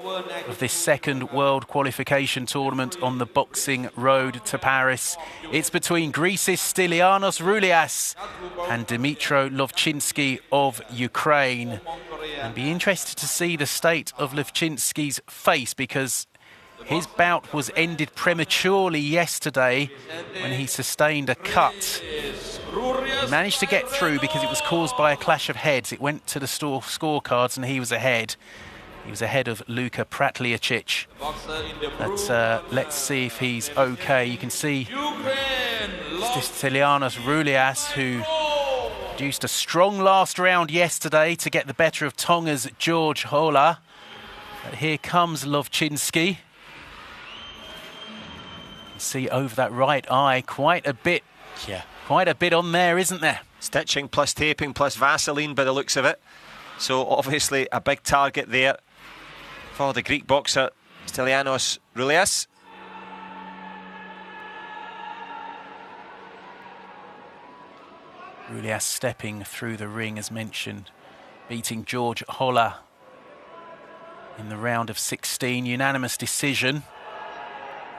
of this second World Qualification Tournament on the boxing road to Paris. It's between Greece's Stilianos Roullias and Dmytro Lowczynski of Ukraine. And be interested to see the state of Lowczynski's face, because his bout was ended prematurely yesterday when he sustained a cut. He managed to get through because it was caused by a clash of heads. It went to the scorecards and he was ahead. He was ahead of Luka Pratliacic. But let's see if he's okay. You can see Stilianos Roullias, who produced a strong last round yesterday to get the better of Tonga's George Hola. But here comes Lowczynski. You can see over that right eye quite a bit. Yeah. Quite a bit on there, isn't there? Stitching plus taping plus Vaseline by the looks of it. So obviously a big target there for the Greek boxer Stilianos Roullias. Roullias stepping through the ring as mentioned, beating George Hola in the round of 16, unanimous decision.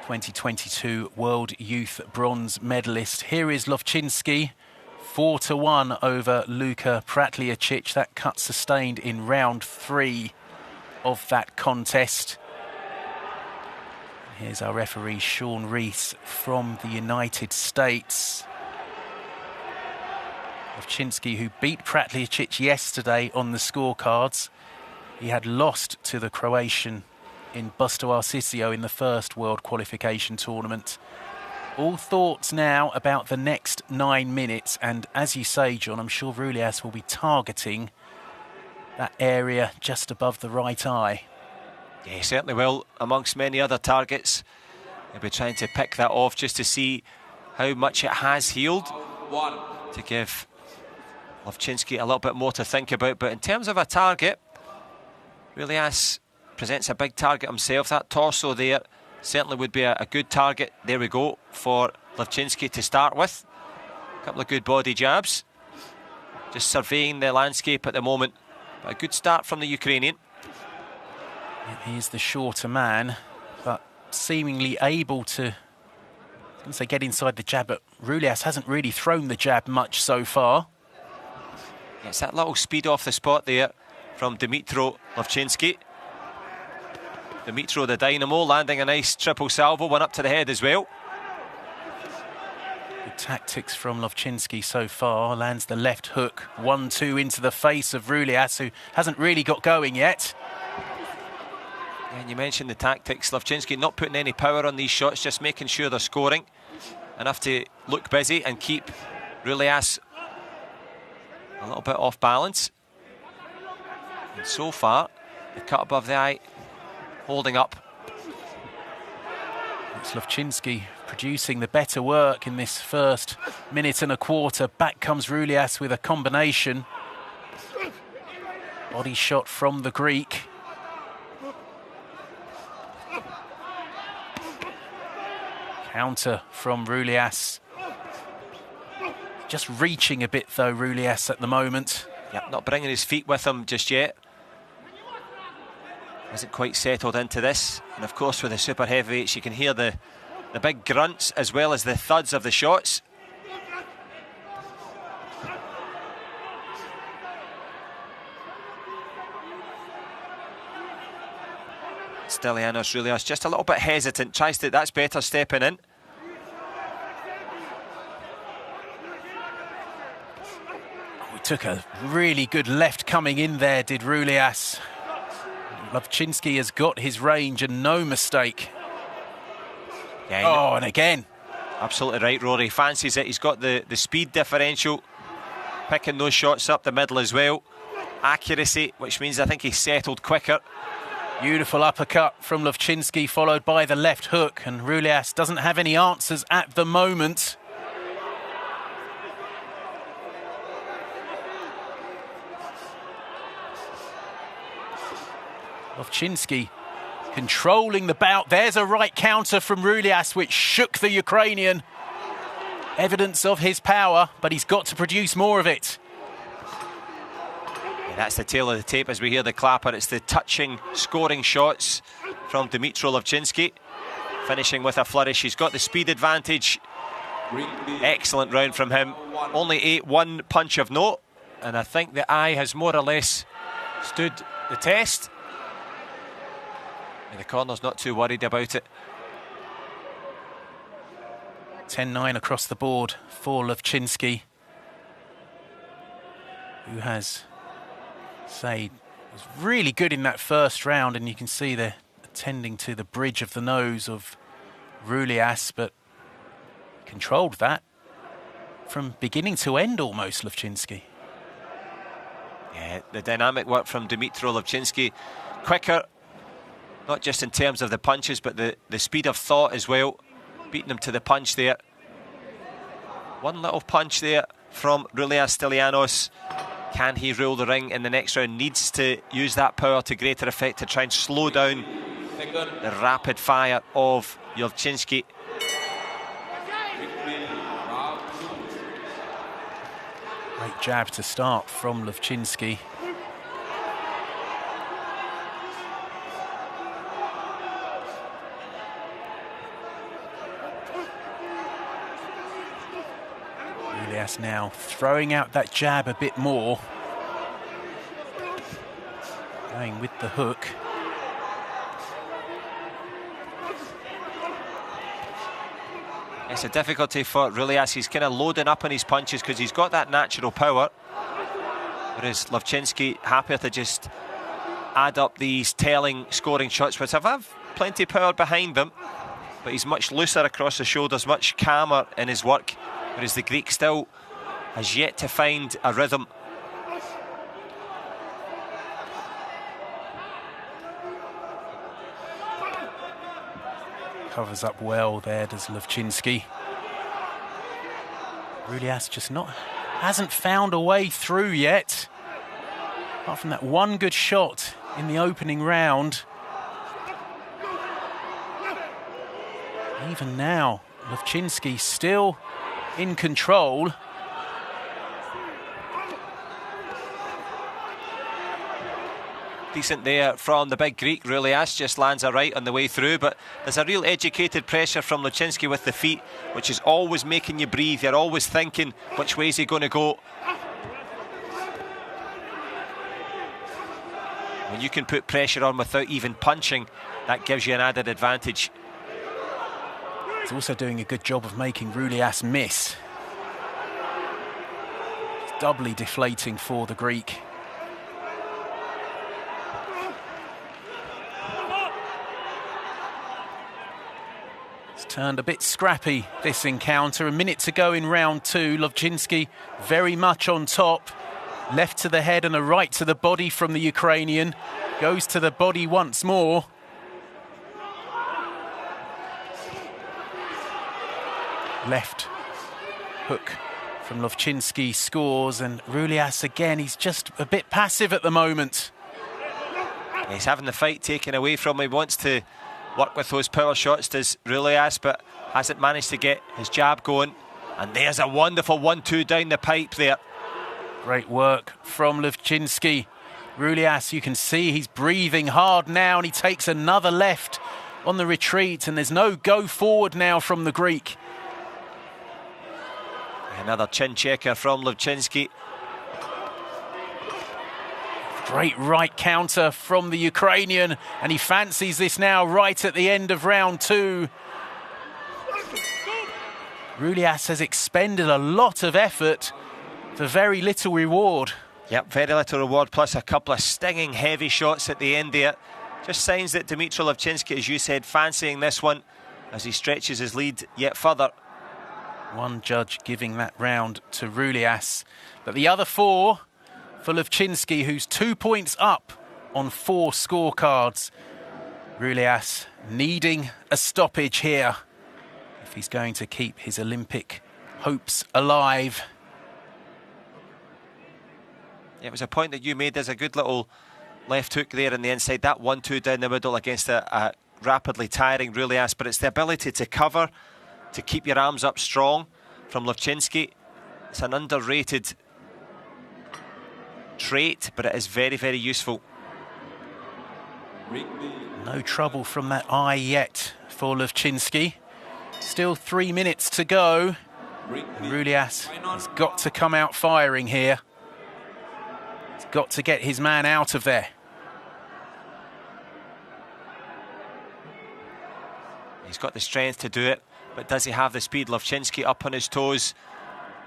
2022 World Youth Bronze medalist. Here is Lowczynski, 4-1 over Luka Pratliacic. That cut sustained in round 3 of that contest. Here's our referee Sean Rees from the United States. Lowczynski, who beat Pratliacic yesterday on the scorecards. He had lost to the Croatian in Busto Arsizio in the first World Qualification Tournament. All thoughts now about the next 9 minutes, and as you say, John, I'm sure Roullias will be targeting that area just above the right eye. Yeah, he certainly will, amongst many other targets. He'll be trying to pick that off just to see how much it has healed, to give Lowczynski a little bit more to think about. But in terms of a target, Roullias presents a big target himself. That torso there certainly would be a good target. There we go, for Lowczynski to start with. A couple of good body jabs. Just surveying the landscape at the moment. But a good start from the Ukrainian. He's the shorter man, but seemingly able to, I was going to say, get inside the jab, but Roullias hasn't really thrown the jab much so far. Yeah, it's that little speed off the spot there from Dmytro Lowczynski. Dmytro the dynamo landing a nice triple salvo, one up to the head as well. Good tactics from Lowczynski so far. Lands the left hook, 1-2 into the face of Roullias, who hasn't really got going yet. And you mentioned the tactics. Lowczynski not putting any power on these shots, just making sure they're scoring enough to look busy and keep Roullias a little bit off balance. And so far, the cut above the eye holding up. It's Lowczynski producing the better work in this first minute and a quarter. Back comes Roullias with a combination. Body shot from the Greek. Counter from Roullias. Just reaching a bit though, Roullias at the moment. Yeah, not bringing his feet with him just yet. Hasn't quite settled into this. And of course with the super heavyweights you can hear the big grunts as well as the thuds of the shots. Stilianos Roullias just a little bit hesitant, tries to, that's better, stepping in. We took a really good left coming in there, did Roullias. Lowczynski has got his range and no mistake. Yeah, oh, and again. Absolutely right, Rory. Fancies it. He's got the speed differential. Picking those shots up the middle as well. Accuracy, which means I think he's settled quicker. Beautiful uppercut from Lowczynski, followed by the left hook. And Roullias doesn't have any answers at the moment. Lowczynski controlling the bout. There's a right counter from Roullias, which shook the Ukrainian. Evidence of his power, but he's got to produce more of it. Yeah, that's the tail of the tape as we hear the clapper. It's the touching, scoring shots from Dmytro Lowczynski. Finishing with a flourish. He's got the speed advantage. Excellent round from him. Only 8-1 punch of note. And I think the eye has more or less stood the test. And the corner's not too worried about it. 10-9 across the board for Lowczynski, who has, was really good in that first round, and you can see they're attending to the bridge of the nose of Roullias, but controlled that from beginning to end almost, Lowczynski. Yeah, the dynamic work from Dmytro Lowczynski. Quicker, not just in terms of the punches, but the speed of thought as well. Beating him to the punch there. One little punch there from Roullias Stilianos. Can he rule the ring in the next round? Needs to use that power to greater effect to try and slow down the rapid fire of Lowczynski. Great jab to start from Lowczynski. Roullias now throwing out that jab a bit more. Going with the hook. It's a difficulty for Roullias. He's kind of loading up on his punches because he's got that natural power. Whereas Lowczynski happier to just add up these telling scoring shots, which have plenty of power behind them. But he's much looser across the shoulders, much calmer in his work. Whereas the Greek still has yet to find a rhythm. Covers up well there, does Lowczynski. Roullias just hasn't found a way through yet. Apart from that one good shot in the opening round. Even now, Lowczynski still in control. Decent there from the big Greek. Roullias just lands a right on the way through, but there's a real educated pressure from Lowczynski with the feet, which is always making you breathe. You're always thinking, which way is he going to go? When you can put pressure on without even punching, that gives you an added advantage. He's also doing a good job of making Roullias miss. It's doubly deflating for the Greek. Turned a bit scrappy, this encounter. A minute to go in round two. Lowczynski very much on top. Left to the head and a right to the body from the Ukrainian. Goes to the body once more. Left hook from Lowczynski scores, and Roullias again, he's just a bit passive at the moment. He's having the fight taken away from him. He wants to work with those power shots, does Roullias, but hasn't managed to get his jab going. And there's a wonderful 1-2 down the pipe there. Great work from Lowczynski. Roullias, you can see he's breathing hard now, and he takes another left on the retreat, and there's no go forward now from the Greek. Another chin checker from Lowczynski. Great right counter from the Ukrainian, and he fancies this now right at the end of round two. Roullias has expended a lot of effort for very little reward. Yep, very little reward, plus a couple of stinging heavy shots at the end there. Just signs that Dmytro Lowczynski, as you said, fancying this one as he stretches his lead yet further. One judge giving that round to Roullias, but the other four for Lowczynski, who's 2 points up on 4 scorecards. Roullias needing a stoppage here if he's going to keep his Olympic hopes alive. Yeah, it was a point that you made. There's a good little left hook there on the inside. That 1-2 down the middle against a rapidly tiring Roullias, but it's the ability to cover, to keep your arms up strong from Lowczynski. It's an underrated trait, but it is very, very useful. No trouble from that eye yet for Lowczynski. Still 3 minutes to go. Roullias has got to come out firing here. He's got to get his man out of there. He's got the strength to do it, but does he have the speed? Lowczynski up on his toes.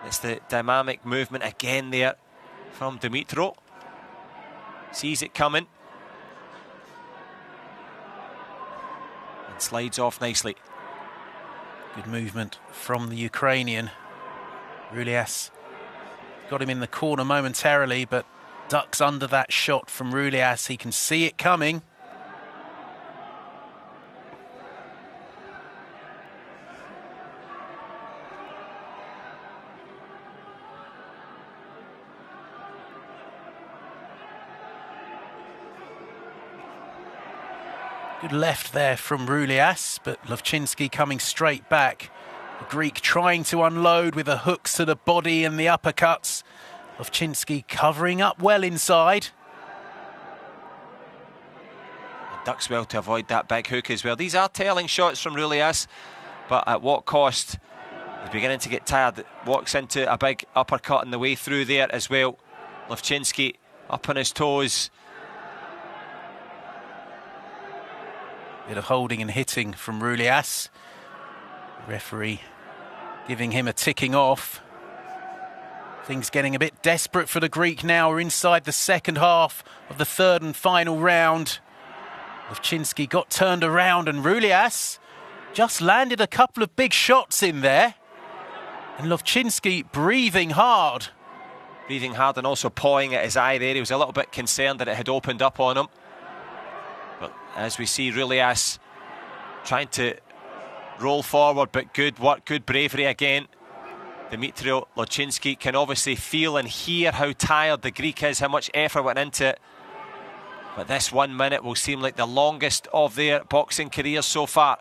It's the dynamic movement again there from Dmytro. Sees it coming. And slides off nicely. Good movement from the Ukrainian. Roullias got him in the corner momentarily, but ducks under that shot from Roullias. He can see it coming. Good left there from Roullias, but Lowczynski coming straight back. The Greek trying to unload with the hooks to the body and the uppercuts. Lowczynski covering up well inside. And ducks well to avoid that big hook as well. These are telling shots from Roullias, but at what cost? He's beginning to get tired. Walks into a big uppercut on the way through there as well. Lowczynski up on his toes. Bit of holding and hitting from Roullias. Referee giving him a ticking off. Things getting a bit desperate for the Greek now. We're inside the second half of the third and final round. Lowczynski got turned around and Roullias just landed a couple of big shots in there. And Lowczynski breathing hard. Breathing hard and also pawing at his eye there. He was a little bit concerned that it had opened up on him. But as we see Roullias trying to roll forward, but good work, good bravery again. Dmytro Lowczynski can obviously feel and hear how tired the Greek is, how much effort went into it. But this 1 minute will seem like the longest of their boxing careers so far.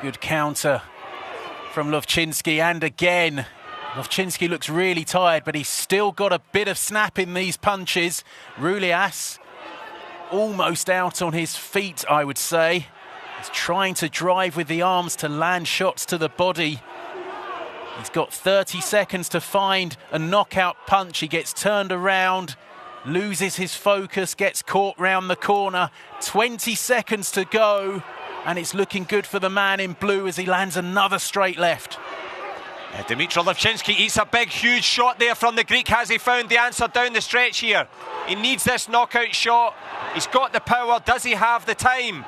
Good counter from Lowczynski, and again, Lowczynski looks really tired, but he's still got a bit of snap in these punches. Roullias almost out on his feet, I would say. He's trying to drive with the arms to land shots to the body. He's got 30 seconds to find a knockout punch. He gets turned around, loses his focus, gets caught round the corner. 20 seconds to go, and it's looking good for the man in blue as he lands another straight left. Dmytro Lowczynski eats a big, huge shot there from the Greek. Has he found the answer down the stretch here? He needs this knockout shot. He's got the power. Does he have the time?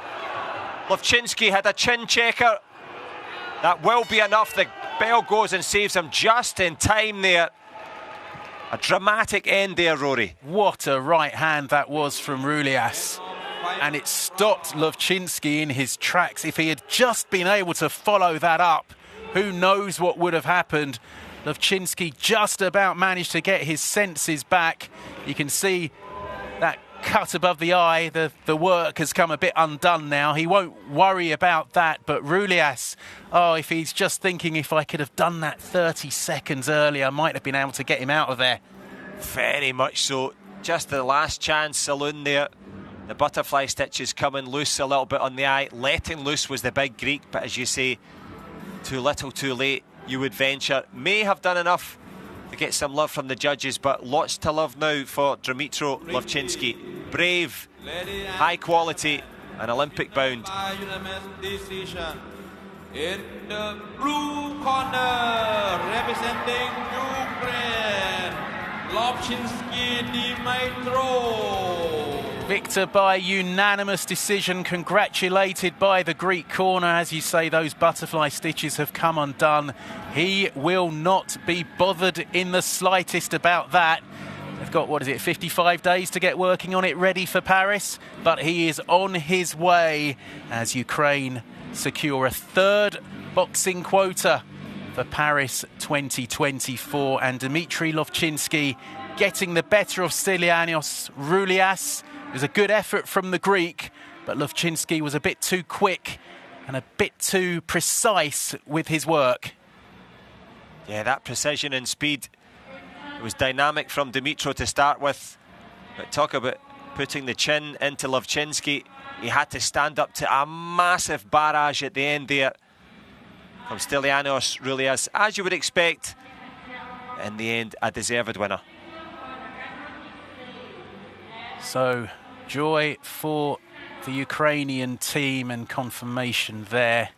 Lowczynski had a chin checker. That will be enough. The bell goes and saves him just in time there. A dramatic end there, Rory. What a right hand that was from Roullias. And it stopped Lowczynski in his tracks. If he had just been able to follow that up, who knows what would have happened. Lowczynski just about managed to get his senses back. You can see that cut above the eye. The work has come a bit undone now. He won't worry about that. But Roullias, oh, if he's just thinking, if I could have done that 30 seconds earlier, I might have been able to get him out of there. Very much so. Just the last chance saloon there. The butterfly stitches coming loose a little bit on the eye. Letting loose was the big Greek, but as you say, too little, too late, you would venture. May have done enough to get some love from the judges, but lots to love now for Dmytro Lowczynski. Brave, high quality, and Olympic bound. In the blue corner, representing Ukraine, Lowczynski Dmytro. Victor by unanimous decision, congratulated by the Greek corner. As you say, those butterfly stitches have come undone. He will not be bothered in the slightest about that. They've got, 55 days to get working on it, ready for Paris. But he is on his way as Ukraine secure a third boxing quota for Paris 2024. And Dmitry Lowczynski getting the better of Stilianos. Roullias. It was a good effort from the Greek, but Lowczynski was a bit too quick and a bit too precise with his work. Yeah, that precision and speed It was dynamic from Dmytro to start with, but talk about putting the chin into Lowczynski. He had to stand up to a massive barrage at the end there from Stilianos, Roullias, as you would expect. In the end, a deserved winner. So, joy for the Ukrainian team and confirmation there.